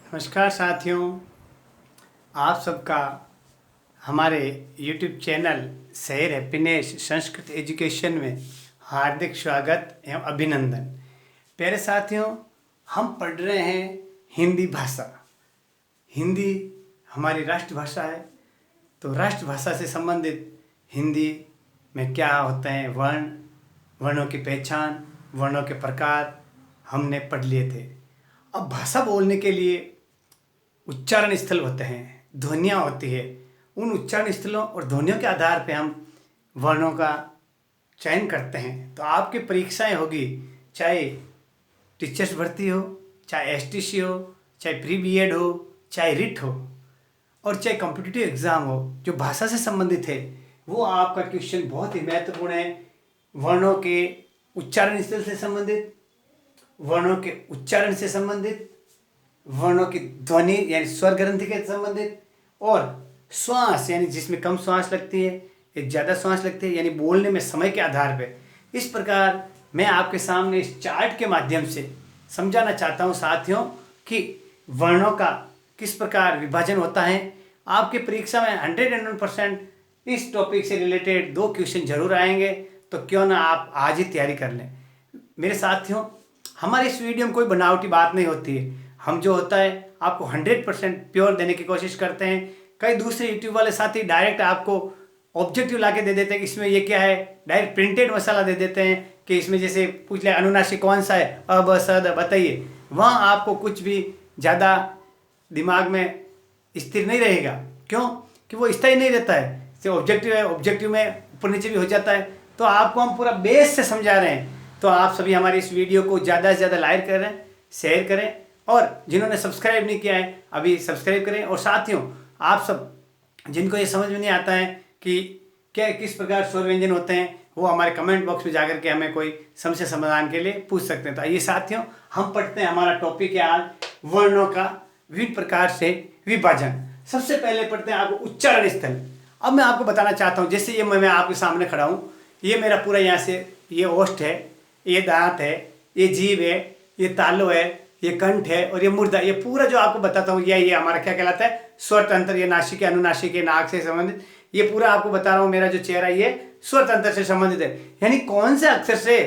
नमस्कार साथियों, आप सबका हमारे YouTube चैनल शहर हैप्पीनेस संस्कृत एजुकेशन में हार्दिक स्वागत एवं अभिनंदन। प्यारे साथियों, हम पढ़ रहे हैं हिंदी भाषा। हिंदी हमारी राष्ट्रभाषा है, तो राष्ट्रभाषा से संबंधित हिंदी में क्या होते हैं वर्ण, वर्णों की पहचान, वर्णों के प्रकार हमने पढ़ लिए थे। अब भाषा बोलने के लिए उच्चारण स्थल होते हैं, ध्वनियाँ होती है। उन उच्चारण स्थलों और ध्वनियों के आधार पे हम वर्णों का चयन करते हैं। तो आपकी परीक्षाएं होगी, चाहे टीचर्स भर्ती हो, चाहे एसटीसी हो, चाहे प्री बीएड हो, चाहे रिट हो, और चाहे कॉम्पिटिटिव एग्ज़ाम हो, जो भाषा से संबंधित है वो आपका क्वेश्चन बहुत ही महत्वपूर्ण है। वर्णों के उच्चारण स्थल से संबंधित, वर्णों के उच्चारण से संबंधित, वर्णों की ध्वनि यानी स्वर ग्रंथि के संबंधित, और श्वास यानी जिसमें कम श्वास लगती है या ज़्यादा श्वास लगती है, यानी बोलने में समय के आधार पे। इस प्रकार मैं आपके सामने इस चार्ट के माध्यम से समझाना चाहता हूँ साथियों कि वर्णों का किस प्रकार विभाजन होता है। आपके परीक्षा में 101% इस टॉपिक से रिलेटेड 2 क्वेश्चन जरूर आएंगे, तो क्यों ना आप आज ही तैयारी कर लें। मेरे साथियों, हमारे इस वीडियो में कोई बनावटी बात नहीं होती है। हम जो होता है आपको 100% प्योर देने की कोशिश करते हैं। कई दूसरे यूट्यूब वाले साथी डायरेक्ट आपको ऑब्जेक्टिव ला के दे देते हैं कि इसमें ये क्या है, डायरेक्ट प्रिंटेड मसाला दे देते हैं कि इसमें जैसे पूछ लिया अनुनासिक कौन सा है, अ ब स द बताइए। वहाँ आपको कुछ भी ज़्यादा दिमाग में स्थिर नहीं रहेगा। क्यों कि वो स्थायी नहीं रहता है। जैसे ऑब्जेक्टिव है, ऑब्जेक्टिव में ऊपर नीचे भी हो जाता है। तो आपको हम पूरा बेस से समझा रहे हैं। तो आप सभी हमारे इस वीडियो को ज़्यादा से ज़्यादा लाइक करें, शेयर करें, और जिन्होंने सब्सक्राइब नहीं किया है अभी सब्सक्राइब करें। और साथियों, आप सब जिनको ये समझ में नहीं आता है कि क्या किस प्रकार स्वर व्यंजन होते हैं, वो हमारे कमेंट बॉक्स में जाकर के हमें कोई समस्या समाधान के लिए पूछ सकते हैं। तो आइए साथियों, हम पढ़ते हैं। हमारा टॉपिक है आज वर्णों का विभिन्न प्रकार से विभाजन। सबसे पहले पढ़ते हैं आपको उच्चारण स्थल। अब मैं आपको बताना चाहता हूँ, जैसे ये मैं आपके सामने खड़ा हूँ, ये मेरा पूरा यहाँ से ये ओष्ठ है, ये दांत है, ये जीभ है, ये तालु है, ये कंठ है, और ये मुर्दा। ये पूरा जो आपको बताता हूँ ये हमारा क्या कहलाता है, स्वर तंत्र। ये नासिक है, अनुनासिक है, नाक से संबंधित। ये पूरा आपको बता रहा हूँ, मेरा जो चेहरा ये स्वर तंत्र से संबंधित है। यानी कौन से अक्षर से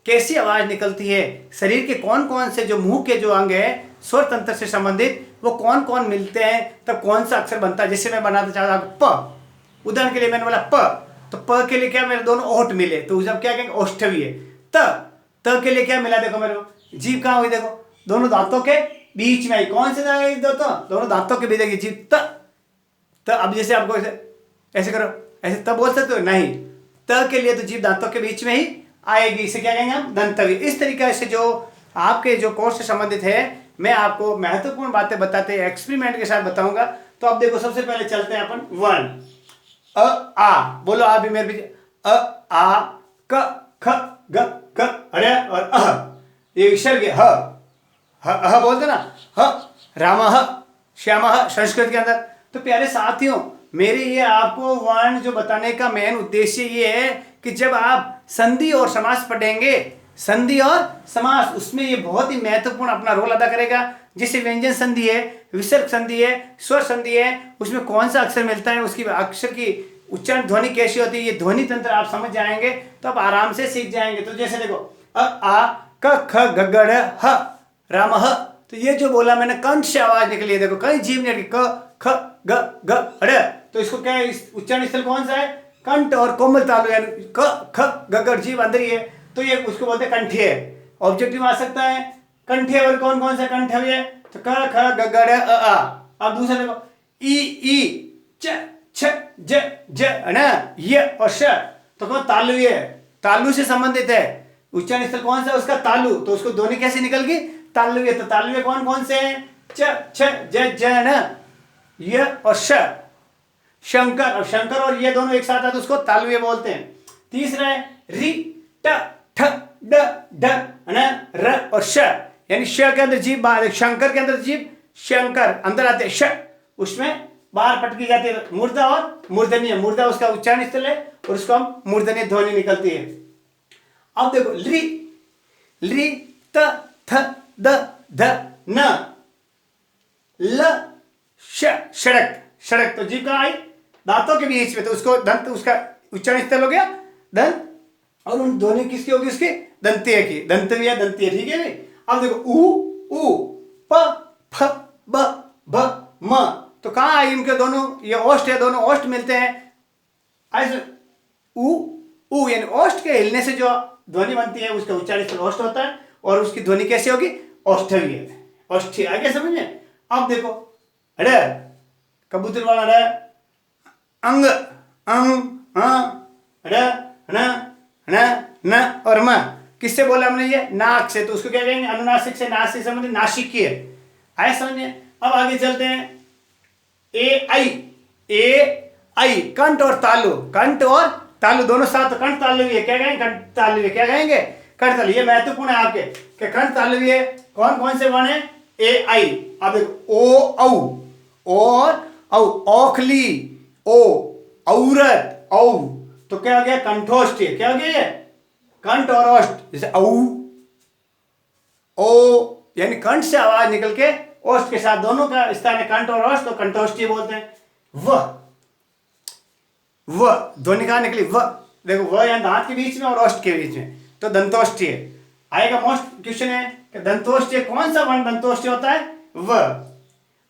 कैसी आवाज निकलती है, शरीर के कौन कौन से जो मुंह के जो अंग है स्वर तंत्र से संबंधित, वो कौन कौन मिलते हैं तब कौन सा अक्षर बनता है। जैसे मैं बनाना चाहता हूँ प, उदाहरण के लिए मैंने बोला प, तो प के लिए क्या मेरे दोनों ओठ मिले, तो जब क्या कहेंगे ओष्ठवी है। त के लिए क्या मिला, देखो मेरे को जीभ कहाँ हुई, देखो दोनों दांतों के बीच में आई। कौन से दोनों दांतों के बीच जीभ त। अब जैसे आपको ऐसे करो, ऐसे तब बोल सकते हो नहीं, त के लिए तो जीभ दांतों के बीच में ही आएगी। इसे क्या कहेंगे हम, दंतवी। इस तरीके से जो आपके जो कोर्स से संबंधित है, मैं आपको महत्वपूर्ण बातें बताते एक्सपेरिमेंट के साथ बताऊंगा। तो अब देखो, सबसे पहले चलते हैं अपन वर्ण। अ आ, बोलो आप भी मेरे पीछे। अ आ क ख ग क अड़ और अह, ये विसर्ग है। ह बोलते ना, ह रामः श्यामः संस्कृत के अंदर। तो प्यारे साथियों, मेरे ये आपको वर्ण जो बताने का मेन उद्देश्य ये है कि जब आप संधि और समास पढ़ेंगे, संधि और समास, उसमें ये बहुत ही महत्वपूर्ण अपना रोल अदा करेगा। जैसे व्यंजन संधि है, विसर्ग संधि है, स्वर संधि है, उसमें कौन सा अक्षर मिलता है, उसकी अक्षर की उच्चारण ध्वनि कैसी होती है, ये ध्वनि तंत्र आप समझ जाएंगे तो आप आराम से सीख जाएंगे। तो जैसे देखो, अ आ क ख ग ग ड़ ह रामः, तो ये जो बोला मैंने कंठ से आवाज निकली है, देखो कहीं जीभ नहीं, क ख ग ग ड़, तो इसको क्या है, इस उच्चारण स्थल कौन सा है, कंठ और कोमल तालु, यानी क ख ग ग जीभ अंदर ही है, तो ये उसको बोलते हैं कंठीय। ऑब्जेक्टिव आ सकता है कंठीय, और कौन कौन सा कंठ है, तो क ख ग ग ड़ अ आ। अब दूसरा देखो, ई च छ ज ज न य और श, तो कौन तालु, ये तालु से संबंधित है। उच्चारण स्थल कौन सा है उसका, तालु, तो उसको ध्वनि कैसे निकल गई, तालु। तो तालु कौन कौन से हैं, च छ ज ज न य और श। शंकर, और शंकर और ये दोनों एक साथ आते उसको तालव्य बोलते हैं। तीसरा है रि ट ठ ड ढ न र और श, यानी श के अंदर जीभ बाहर, शंकर के अंदर जीभ शंकर अंदर आते श, उसमें बाहर पटकी जाती है। मुर्दा और मूर्धन्य, मुर्दा उसका उच्चारण स्थल है और उसको हम मूर्धन्य ध्वनि निकलती है। अब देखो रि रि त थ द ध न, ल सड़क, सड़क तो जीव का आई दांतों के बीच में, तो उसको दंत, उसका उच्चारण स्थल हो गया दंत, और उन दोनों किसकी होगी, उसकी दंतिया की, दंतविया दंतिया, ठीक है भाई। अब देखो उ प फ ब भ म, तो कहाँ आई इनके दोनों, ये ओष्ठ है, दोनों ओष्ठ मिलते हैं ऐसे, उ यानी ओष्ठ के हिलने से जो ध्वनि बनती है उसका उच्चारण स्थल ओष्ठ होता है, और उसकी ध्वनि कैसे होगी, ओष्ठवीय, ओष्ठी, आगे समझ में। अब देखो ड़, कबूतर वाला ड़, अंग, अंग, ड़, न, न और म, किससे बोला हमने, ये नाक से, तो उसको क्या कहेंगे, अनुनासिक से, नासिक संबंधित नासिकीय, आए समझे। अब आगे चलते हैं, ए आई, कंठ और तालु, कंठ और तालु दोनों साथ, तो कंठ तालु है, क्या कहेंगे, कंठ तालु है, क्या कहेंगे, कंठ तालु। ये महत्वपूर्ण है आपके, कि कंठ तालु है कौन कौन से वर्ण है, ए आई। अब देखो ओ और औ, औखली, ओ, औरत, औ, तो क्या हो गया, कंठोष्ठी, क्या हो गया ये, कंठ और ओष्ठ, जैसे औ, ओ यानी कंठ से आवाज निकल के ओष्ठ के साथ, दोनों का स्थान है कंठ और ओष्ठ, तो कंठोष्ठी बोलते हैं। व ध्वनि कहां निकली, व, देखो व यहाँ दांत के बीच में और ओष्ठ के बीच में, तो दंतोष्ठी है। आएगा मोस्ट क्वेश्चन है कि दंतोष्ठी कौन सा वर्ण दंतोष्ठी होता है, व,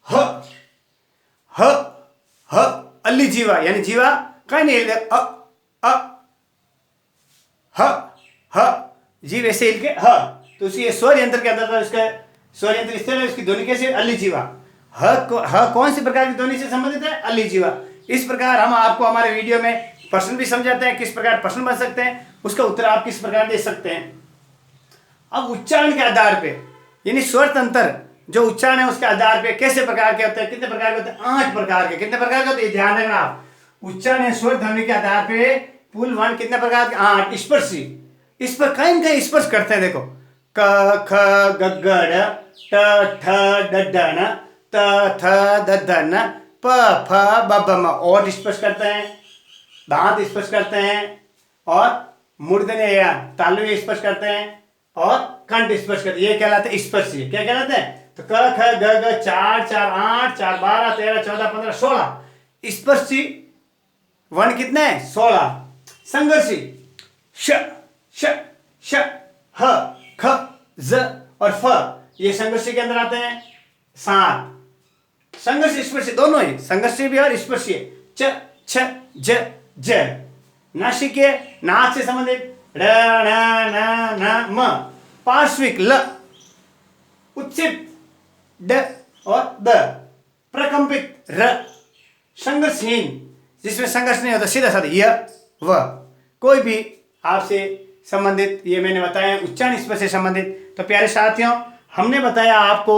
ह, ह, अल्ली जीवा, यानी जीवा कहीं नहीं हिल, ह, जीव ऐसे हिल के ह, तो उसी स्वर यंत्र के अंदर, तो इसका स्वर यंत्र स्थिर है, इसकी ध्वनि कैसे, अल्ली जीवा। ह कौन सी प्रकार की ध्वनि से संबंधित है, अल्ली जीवा। इस प्रकार हम आपको हमारे वीडियो में प्रश्न भी समझाते हैं, किस प्रकार प्रश्न बन सकते हैं, उसका उत्तर आप किस प्रकार दे सकते हैं। अब उच्चारण के आधार पे, यानी स्वर तंत्र जो उच्चारण है उसके आधार पे कैसे प्रकार के होते हैं, कितने प्रकार के होते हैं, 8 प्रकार के। कितने प्रकार के होते हैं, ध्यान रखना आप, उच्चारण स्वर ध्वनि के आधार पे पुल वन कितने प्रकार के, 8। स्पर्शी, इस पर कहीं कहीं स्पर्श करते हैं, देखो क ख ग ग ड़, ट ठ ड ढ न, त थ द ध न, प फ ब भ म, और स्पर्श करते हैं, दांत स्पर्श करते हैं, और मूर्धन्य या तालु स्पर्श करते हैं, और कंठ स्पर्श करते हैं, ये कहलाते हैं स्पर्शी। क्या कहलाते हैं, तो क ख ग ग 4 4 8 4 12 13 14 15 16 स्पर्शी वर्ण कितने हैं, 16। संघर्षी श श श ह ख ज और फ, ये संघर्षी के अंदर आते हैं 7। संघर्ष स्पर्शी दोनों ही, संघर्षी भी और स्पर्शी, च छ ज ज। नासिकीय, नाक से संबंधित ड़ ण न न म। पार्श्विक ल, उत्सित ड और द, प्रकंपित र। संघर्षहीन, जिसमें संघर्ष नहीं होता, सीधा साधा य व। कोई भी आपसे संबंधित, ये मैंने बताया उच्चारण स्पर्श से संबंधित। तो प्यारे साथियों, हमने बताया आपको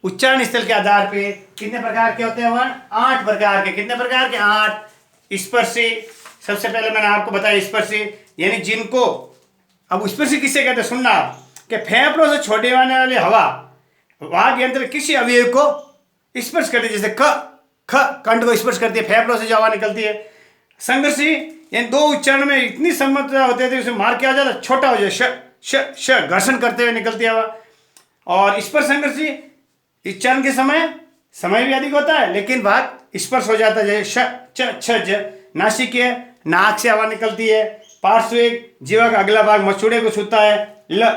उच्चारण स्थल के आधार पे कितने प्रकार के होते हैं वर्ण, 8 प्रकार के। कितने प्रकार के, 8। स्पर्शी, सबसे पहले मैंने आपको बताया स्पर्शी, यानी जिनको, अब स्पर्शी किससे कहते हैं, सुनना आप, कि फेफड़ों से छोड़ने वाली हवा वाग यंत्र किसी अवयव को स्पर्श करती है, जैसे ख ख कंठ को स्पर्श करती है, फेफड़ों से जो हवा निकलती है। संघर्षी, यानी दो उच्चारण में इतनी समता होती है उसमें मार क्या हो जाता है, छोटा हो जाए, श श श, घर्षण करते हुए निकलती है हवा। और स्पर्श संघर्षी, उच्चारण के समय भी अधिक होता है, लेकिन बात स्पर्श हो जाता है, जैसे श च छ ज। नासिकीय, नाक से हवा निकलती है। पार्श्विक, जीवा का अगला भाग मसूड़े को छूता है, ल।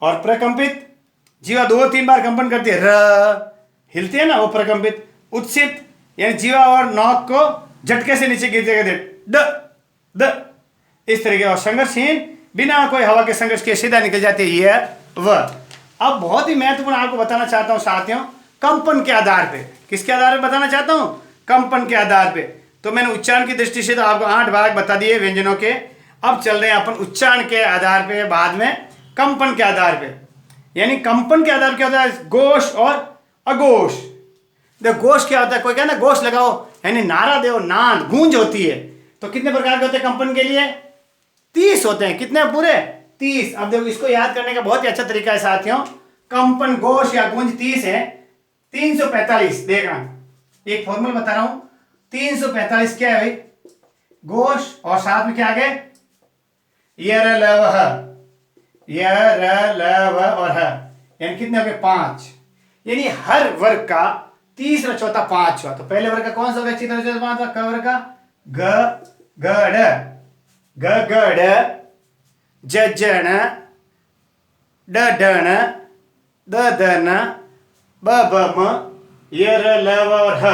और प्रकंपित, जीवा 2-3 बार कंपन करती है, र, हिलती है ना वो प्रकंपित। उत्सित, यानी जीवा और नाक को झटके से नीचे गिर देगा, ड द, इस तरीके। और संघर्षहीन, बिना कोई हवा के संघर्ष के सीधा निकल जाती है, ये व। अब बहुत ही महत्वपूर्ण आपको बताना चाहता हूं साथियों, कंपन के आधार पे। किसके आधार पे बताना चाहता हूं, कंपन के आधार पे। तो मैंने उच्चारण की दृष्टि से तो आपको 8 भाग बता दिए व्यंजनों के। अब चल रहे हैं अपन उच्चारण के आधार पे, बाद में कंपन के आधार पे। यानी कंपन के आधार क्या होता है, घोष और अघोष। देखो घोष क्या होता है, कोई कहना घोष लगाओ, यानी नारा दो, नाद, गूंज होती है। तो कितने प्रकार के होते हैं कंपन के लिए, 30 होते हैं। कितने पूरे, 30। अब देखो इसको याद करने का बहुत ही अच्छा तरीका है साथियों, कंपन घोष या गूंज 30 है, 345। देखना, एक फॉर्मूला बता रहा हूं, 345 क्या है भाई, घोष और साथ में क्या आ गए, य र ल व ह, य र ल व और ह, यानी कितने हो गए, 5। यानी हर वर्ग का तीसरा, चौथा, पांचवा। तो पहले वर्ग का कौन सा व्यक्ति था? चौथा पांचवा क वर्ग का ग गड़, ग गड़, जजण, डडण, ददन, बबम, यर लव और ह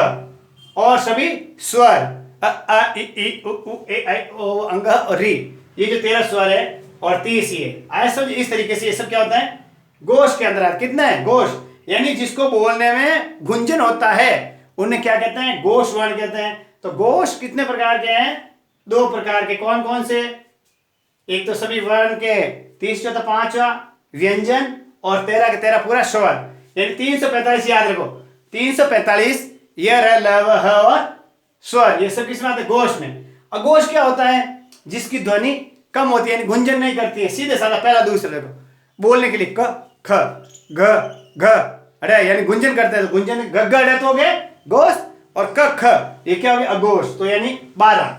और सभी स्वर अ आ इ ई उ ऊ ए ऐ ओ अंग और री, ये जो 13 स्वर है और 30 ये आए समझ। इस तरीके से ये सब क्या होता है? गोश के अंदर आता। कितना है? गोश, यानी जिसको बोलने में गुंजन होता है उन्हें क्या कहते हैं? गोश वर्ण कहते हैं। तो गोश कितने प्रकार के हैं? 2 प्रकार के। कौन कौन से? एक तो सभी वर्ण के 30 चौथा पांचवा व्यंजन और 13 के 13 पूरा स्वर, यानी 345 याद रखो। 345 ये रह लव ह और स्वर, ये सब किसमें आते हैं? गोश में। अघोष क्या होता है? जिसकी ध्वनि कम होती है, यानी गुंजन नहीं करती है, सीधे साधा पहला दूसरा देखो बोलने के लिए क ख ग घ अरे यानी गुंजन करते हैं। तो गुंजन ग ग तो हो गए गोश और क ख ये क्या हो गया? अघोष। तो यानी 12,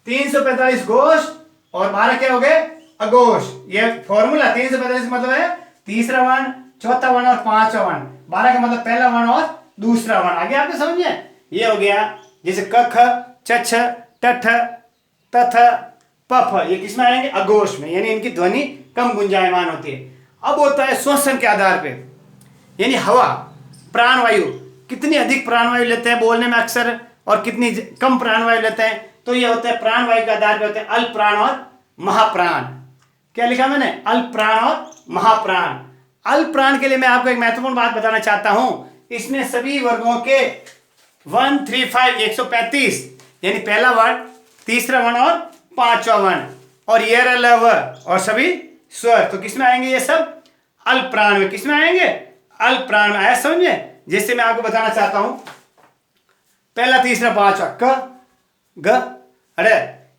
345 गोश और 12 क्या हो गए? अघोष। ये फॉर्मूला 345 मतलब है तीसरा वर्ण, चौथा वर्ण और पांचवा वर्ण। 12 का मतलब पहला वर्ण और दूसरा वर्ण। आगे आपने समझे? ये हो गया जैसे क ख छ छ ट ठ त थ प फ, ये किसमें आएंगे? अघोष में, यानी इनकी ध्वनि कम गुंजायमान होती है। अब होता है श्वसन के आधार पे, यानी हवा, प्राणवायु, कितनी अधिक प्राणवायु लेते हैं बोलने में अक्सर और कितनी कम प्राणवायु लेते हैं। तो ये होता है प्राणवायु के आधार पे होते हैं अल्प प्राण और महाप्राण। क्या लिखा मैंने? अल्प प्राण और महाप्राण। अल्प प्राण के लिए मैं आपको एक महत्वपूर्ण बात बताना चाहता हूं। इसमें सभी वर्गों के 135 135 यानी पहला वर्ण, तीसरा वर्ण और पांचवा वर्ण और ये लव और सभी स्वर, तो किसमें आएंगे? ये सब अल्प प्राण में। किसमें आएंगे? अल्प प्राण में। आया समझ में? जैसे मैं आपको बताना चाहता हूं पहला, तीसरा, पांचवा क ग अरे,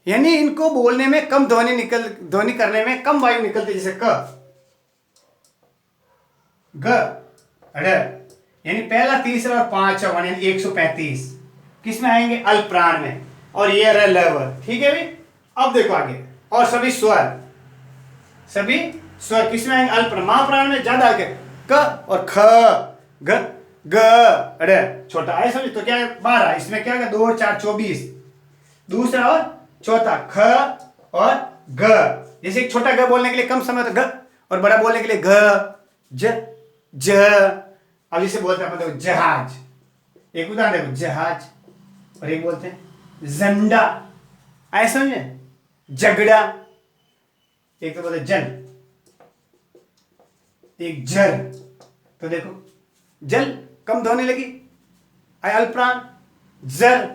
यानी इनको बोलने में कम ध्वनि करने में कम वायु निकलती, जैसे क ग अरे, यानी पहला, तीसरा और पांचवा वर्ण यानी 135 किसमें आएंगे? अल्प प्राण में। और ये रहा लव। ठीक है भाई। अब देखो आगे, और सभी स्वर, सभी स्वर किसमें आएंगे? अल्प प्राण। महाप्राण में ज्यादा आगे क और ख ग ग अरे छोटा आए समझ। तो क्या है? 12, इसमें क्या है? 2 और 4 24, दूसरा और चौथा ख और ग। जैसे एक छोटा ग बोलने के लिए कम समय होता है ग, और बड़ा बोलने के लिए घ ज ज। अब इसे बोलते हैं देखो जहाज। एक उदाहरण देखो जहाज, और एक बोलते हैं झंडा। ऐसा समझे? झगड़ा, एक तो बोलते जल, एक जल। तो देखो जल कम ध्वनि लगी, अल्प प्राण। जल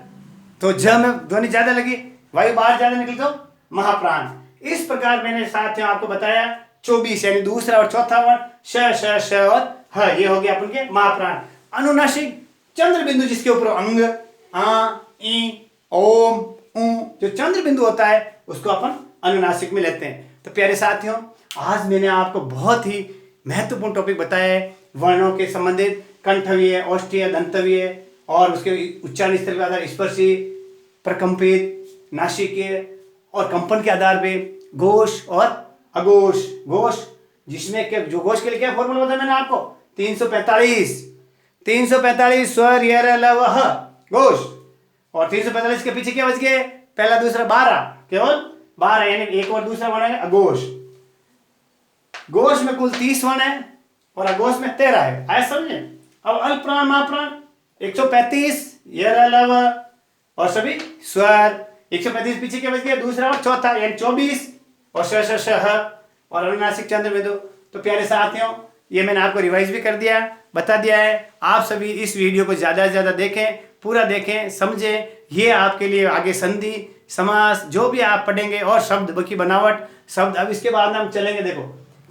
तो ज में ध्वनि ज्यादा लगी, वायु बाहर ज्यादा निकली तो महाप्राण। इस प्रकार मैंने साथियों आपको बताया 24 यानी दूसरा और चौथा वर्ण श श श और ह, ये हो गया अपन के महाप्राण। अनुनासिक चंद्र बिंदु जिसके ऊपर अंग आ ई ओम ऊ, जो चंद्र बिंदु होता है उसको अपन अनुनासिक में लेते हैं। तो प्यारे साथियों, आज मैंने आपको बहुत ही महत्वपूर्ण टॉपिक बताया है वर्णों के संबंधित। कंठवीय, औष्ठीय, दंतवीय और उसके उच्चारण स्तर के आधार स्पर्शी, प्रकंपित, नासिकीय और कंपन के आधार पे घोष और अघोष। घोष जिसमें क्या, जो घोष के लिए क्या फॉर्मूला बताया मैंने आपको? 345 स्वर य लव ह घोष। और 345 के पीछे क्या बच गए? पहला, दूसरा, 12, केवल 12 यानी एक और दूसरा वर्ण है अघोष। घोष में कुल 30 वर्ण है और अघोष में 13 है। आया समझे? अब अल्प प्राण, महाप्राण 135 य लव और सभी स्वर। 135 पीछे क्या बच गया? दूसरा और चौथा यानी 24 और श श श ह और अनुनासिक चंद्र बिंदु। तो प्यारे साथियों, ये मैंने आपको रिवाइज भी कर दिया, बता दिया है। आप सभी इस वीडियो को ज़्यादा से ज़्यादा देखें, पूरा देखें, समझें। ये आपके लिए आगे संधि, समास जो भी आप पढ़ेंगे और शब्द की बनावट, शब्द। अब इसके बाद हम चलेंगे, देखो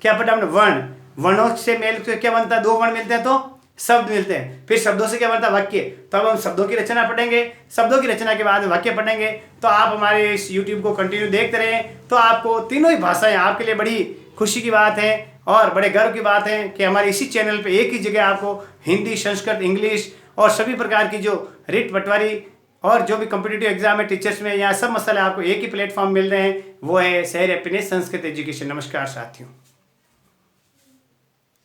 क्या पढ़ा हमने? वर्ण, वर्णों से मेल तो क्या बनता है? 2 वर्ण मिलते हैं तो शब्द मिलते हैं। फिर शब्दों से क्या बनता है? वाक्य। तो अब हम शब्दों की रचना पढ़ेंगे, शब्दों की रचना के बाद वाक्य पढ़ेंगे। तो आप हमारे इस YouTube को कंटिन्यू देखते रहें, तो आपको तीनों ही भाषाएं आपके लिए बड़ी खुशी की बात है और बड़े गर्व की बात है कि हमारे इसी चैनल पे एक ही जगह आपको हिंदी, संस्कृत, इंग्लिश और सभी प्रकार की जो रिट पटवारी और जो भी कॉम्पिटिटिव एग्जाम है टीचर्स में, यहाँ सब मसाले आपको एक ही प्लेटफॉर्म मिल रहे हैं। वो है शहर हैप्पीनेस संस्कृत एजुकेशन। नमस्कार साथियों।